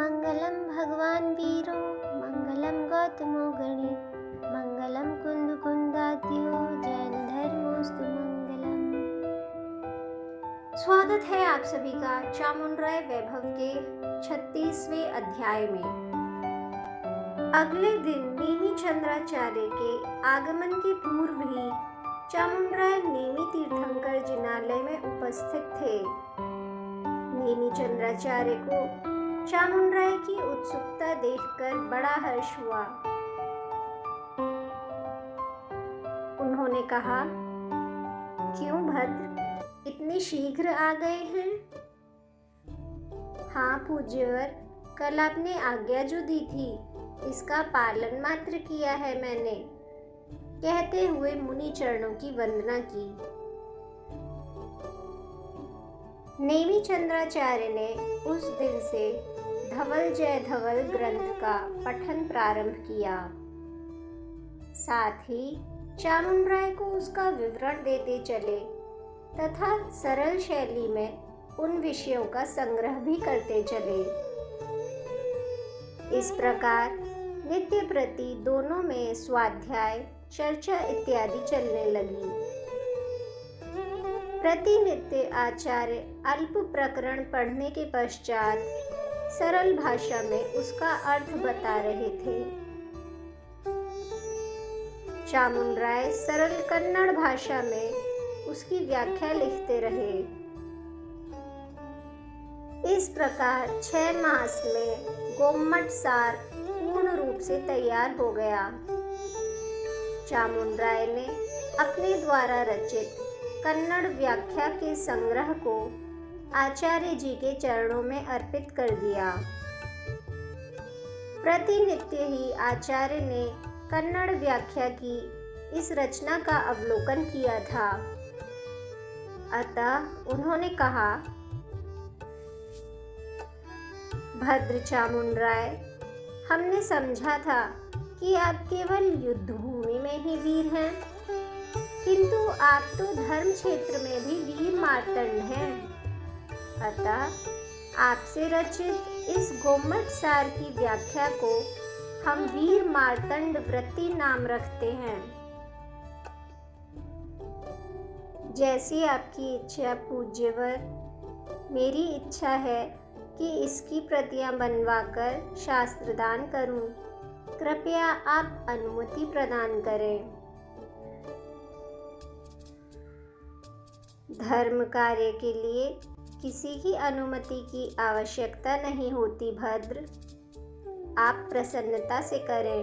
मंगलम भगवान वीरो मंगलम गौतमो गणे मंगलम कुंदाद्यो जैन धर्मोस्तु मंगलम। स्वागत है आप सभी का चामुंडराय वैभव के 36वें अध्याय में। अगले दिन नेमिचंद्राचार्य के आगमन के पूर्व ही चामुंडराय नेमि तीर्थंकर जिनालय में उपस्थित थे। नेमिचंद्राचार्य को चामुंडराय की उत्सुकता देखकर बड़ा हर्ष हुआ। उन्होंने कहा, क्यों भद्र, इतने शीघ्र आ गए हैं? हाँ पूज्यवर, कल आपने आज्ञा जो दी थी इसका पालन मात्र किया है मैंने, कहते हुए मुनि चरणों की वंदना की। नेमिचंद्राचार्य ने उस दिन से धवल जय धवल ग्रंथ का पठन प्रारंभ किया। साथ ही चामुंडराय को उसका विवरण देते चले तथा सरल शैली में उन विषयों का संग्रह भी करते चले। इस प्रकार नित्य प्रति दोनों में स्वाध्याय, चर्चा इत्यादि चलने लगी। प्रतिनित्य आचार्य अल्प प्रकरण पढ़ने के पश्चात सरल भाषा में उसका अर्थ बता रहे थे। चामुंडराय सरल कन्नड़ भाषा में उसकी व्याख्या लिखते रहे। इस प्रकार 6 मास में गोम्मट सार पूर्ण रूप से तैयार हो गया। चामुंडराय ने अपने द्वारा रचित कन्नड़ व्याख्या के संग्रह को आचार्य जी के चरणों में अर्पित कर दिया। प्रतिनित्य ही आचार्य ने कन्नड़ व्याख्या की इस रचना का अवलोकन किया था। अतः उन्होंने कहा, भद्र चामुंडराय, हमने समझा था कि आप केवल युद्ध भूमि में ही वीर हैं, किंतु आप तो धर्म क्षेत्र में भी वीर मार्तंड हैं। अतः आपसे रचित इस गोम्मट सार की व्याख्या को हम वीर मार्तंड वृत्ति नाम रखते हैं। जैसी आपकी इच्छा पूज्यवर, मेरी इच्छा है कि इसकी प्रतियां बनवाकर शास्त्रदान करूं। कृपया आप अनुमति प्रदान करें। धर्म कार्य के लिए किसी की अनुमति की आवश्यकता नहीं होती भद्र, आप प्रसन्नता से करें।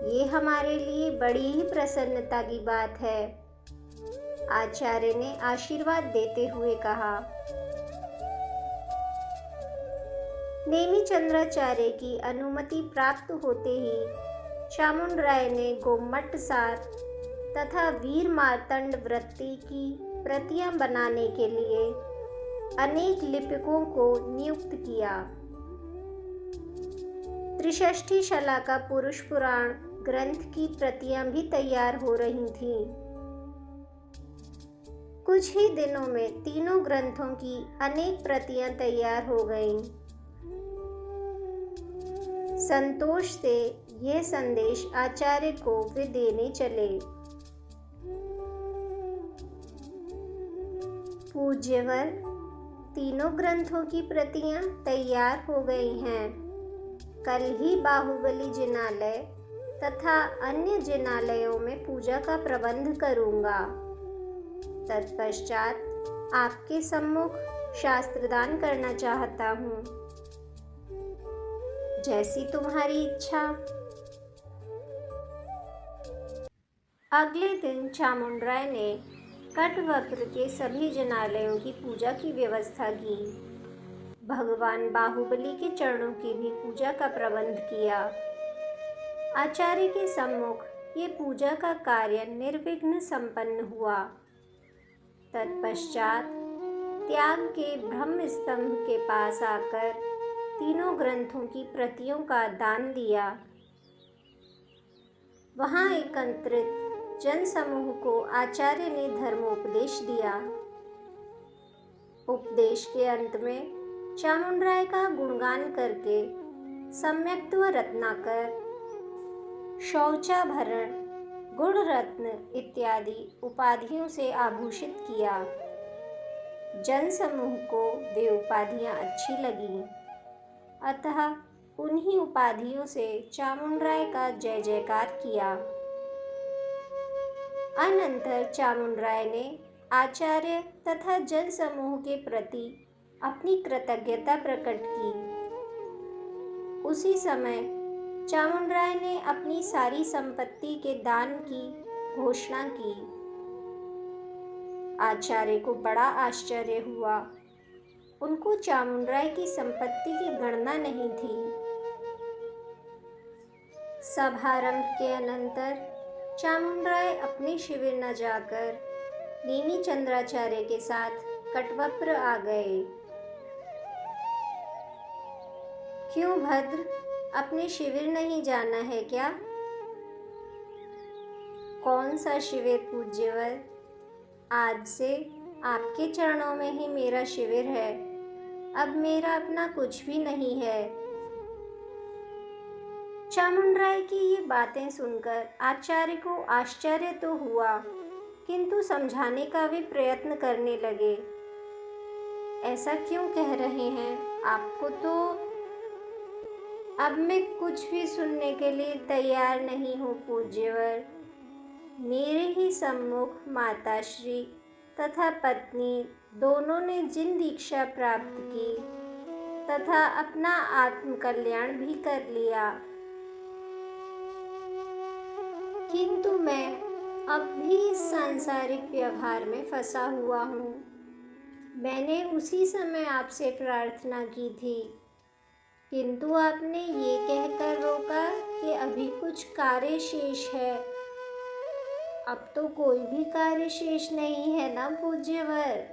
ये हमारे लिए बड़ी ही प्रसन्नता की बात है। आचार्य ने आशीर्वाद देते हुए कहा। नेमिचंद्राचार्य की अनुमति प्राप्त होते ही चामुंडराय ने गोम्मट सार तथा वीर मार्तंड वृत्ति की प्रतियां बनाने के लिए अनेक लिपिकों को नियुक्त किया। त्रिषष्ठी शलाका पुरुष पुराण ग्रंथ की प्रतियां भी तैयार हो रही थीं। कुछ ही दिनों में तीनों ग्रंथों की अनेक प्रतियां तैयार हो गईं। संतोष से यह संदेश आचार्य को वे देने चले। पूज्यवर, तीनों ग्रंथों की प्रतियां तैयार हो गई हैं। कल ही बाहुबली जिनालय तथा अन्य जिनालयों में पूजा का प्रबंध करूंगा। तत्पश्चात आपके सम्मुख शास्त्रदान करना चाहता हूँ। जैसी तुम्हारी इच्छा। अगले दिन चामुंडराय ने कटवक्र के सभी जिनालयों की पूजा की व्यवस्था की। भगवान बाहुबली के चरणों की भी पूजा का प्रबंध किया। आचार्य के सम्मुख ये पूजा का कार्य निर्विघ्न संपन्न हुआ। तत्पश्चात त्याग के ब्रह्म स्तंभ के पास आकर तीनों ग्रंथों की प्रतियों का दान दिया। वहां एकत्रित जन समूह को आचार्य ने धर्मोपदेश दिया। उपदेश के अंत में चामुंडराय का गुणगान करके सम्यक्त्व रत्नाकर, शौचाभरण, गुण रत्न इत्यादि उपाधियों से आभूषित किया। जनसमूह को वे उपाधियां अच्छी लगीं, अतः उन्हीं उपाधियों से चामुंडराय का जय जयकार किया। अनंतर चामुंडराय ने आचार्य तथा जनसमूह के प्रति अपनी कृतज्ञता प्रकट की। उसी समय चामुंडराय ने अपनी सारी संपत्ति के दान की घोषणा की। आचार्य को बड़ा आश्चर्य हुआ। उनको चामुंडराय की संपत्ति की गणना नहीं थी। सभारंभ के अनंतर चामुंडराय अपने शिविर न जाकर नेमी चंद्राचार्य के साथ कटवप्र आ गए। क्यों भद्र, अपने शिविर नहीं जाना है क्या? कौन सा शिविर पूज्यवर? आज से आपके चरणों में ही मेरा शिविर है। अब मेरा अपना कुछ भी नहीं है। चामुंडराय की ये बातें सुनकर आचार्य को आश्चर्य तो हुआ, किंतु समझाने का वे प्रयत्न करने लगे। ऐसा क्यों कह रहे हैं? आपको तो अब मैं कुछ भी सुनने के लिए तैयार नहीं हूँ पूज्यवर। मेरे ही सम्मुख माताश्री तथा पत्नी दोनों ने जिन दीक्षा प्राप्त की तथा अपना आत्मकल्याण भी कर लिया, किंतु मैं अब भी इस सांसारिक व्यवहार में फंसा हुआ हूँ। मैंने उसी समय आपसे प्रार्थना की थी, किंतु आपने ये कहकर रोका कि अभी कुछ कार्य शेष है। अब तो कोई भी कार्य शेष नहीं है ना पूज्यवर।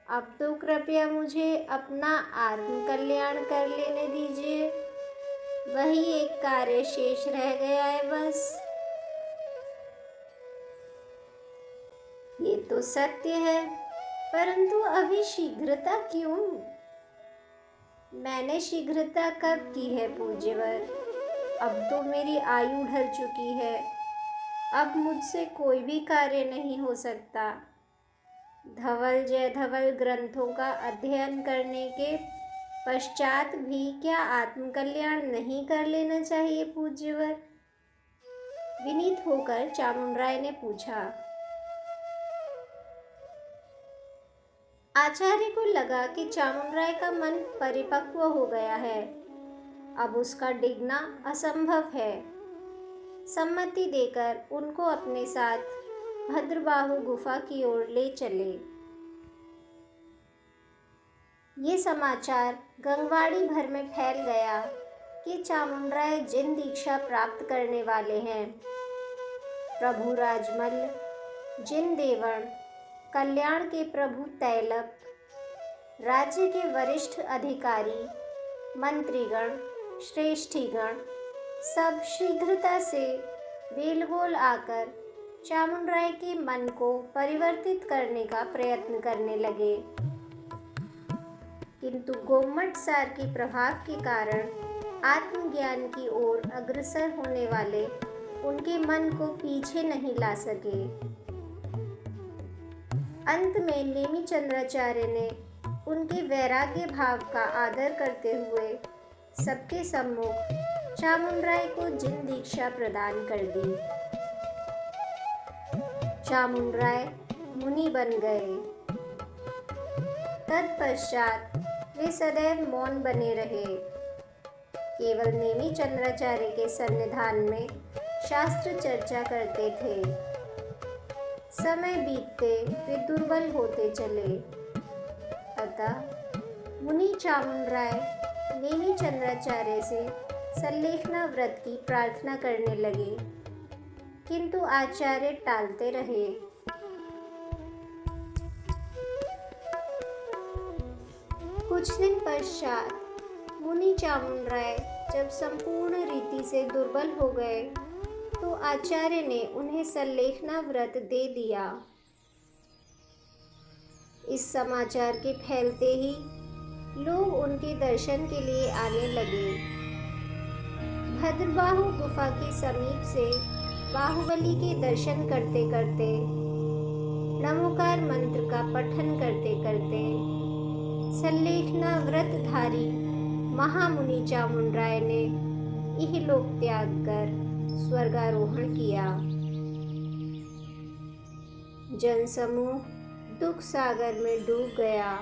अब तो कृपया मुझे अपना आत्मकल्याण कर लेने दीजिए। वही एक कार्य शेष रह गया है बस। ये तो सत्य है, परंतु अभी शीघ्रता क्यों? मैंने शीघ्रता कब की है पूज्यवर? अब तो मेरी आयु ढल चुकी है। अब मुझसे कोई भी कार्य नहीं हो सकता। धवल जय धवल ग्रंथों का अध्ययन करने के पश्चात भी क्या आत्मकल्याण नहीं कर लेना चाहिए पूज्यवर? विनीत होकर चामुंडराय ने पूछा। आचार्य को लगा कि चामुंडराय का मन परिपक्व हो गया है, अब उसका डिगना असंभव है। सम्मति देकर उनको अपने साथ भद्रबाहु गुफा की ओर ले चले। ये समाचार गंगवाड़ी भर में फैल गया कि चामुंडराय जिन दीक्षा प्राप्त करने वाले हैं, प्रभु राजमल्ल, जिन देवण, कल्याण के प्रभु तैलप, राज्य के वरिष्ठ अधिकारी, मंत्रीगण, श्रेष्ठीगण सब शीघ्रता से बेलगोल आकर चामुंडराय के मन को परिवर्तित करने का प्रयत्न करने लगे, किंतु गोमट सार के प्रभाव के कारण आत्मज्ञान की ओर अग्रसर होने वाले उनके मन को पीछे नहीं ला सके। अंत में नेमी चंद्राचार्य ने उनके वैराग्य भाव का आदर करते हुए सबके सम्मुख चामुंडराय को जिन दीक्षा प्रदान कर दी। चामुंडराय मुनि बन गए। तत्पश्चात वे सदैव मौन बने रहे। केवल नेमी चंद्राचार्य के सन्निधान में शास्त्र चर्चा करते थे। समय बीतते वे दुर्बल होते चले। अतः मुनि चामुंडराय नेमी चंद्राचार्य से सल्लेखना व्रत की प्रार्थना करने लगे, किंतु आचार्य टालते रहे। कुछ दिन पश्चात मुनि चामुंडराय जब संपूर्ण रीति से दुर्बल हो गए तो आचार्य ने उन्हें सल्लेखना व्रत दे दिया। इस समाचार के फैलते ही लोग उनके दर्शन के लिए आने लगे। भद्रबाहु गुफा के समीप से बाहुबली के दर्शन करते करते, नमोकार मंत्र का पठन करते करते सल्लेखना व्रतधारी महामुनि चामुंडराय ने इहलोक त्याग कर स्वर्गारोहण किया। जनसमूह दुख सागर में डूब गया।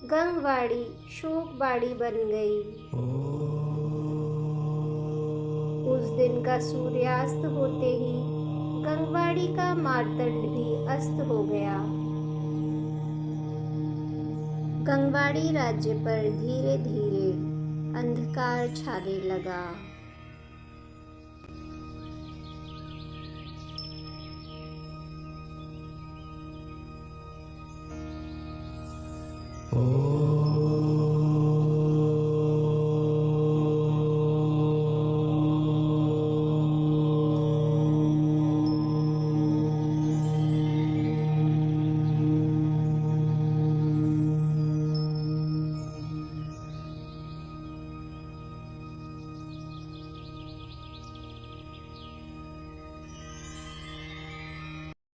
गंगवाड़ी शोकबाड़ी बन गई। उस दिन का सूर्यास्त होते ही गंगवाड़ी का मार्तंड भी अस्त हो गया। गंगवाड़ी राज्य पर धीरे धीरे अंधकार छाने लगा। Oh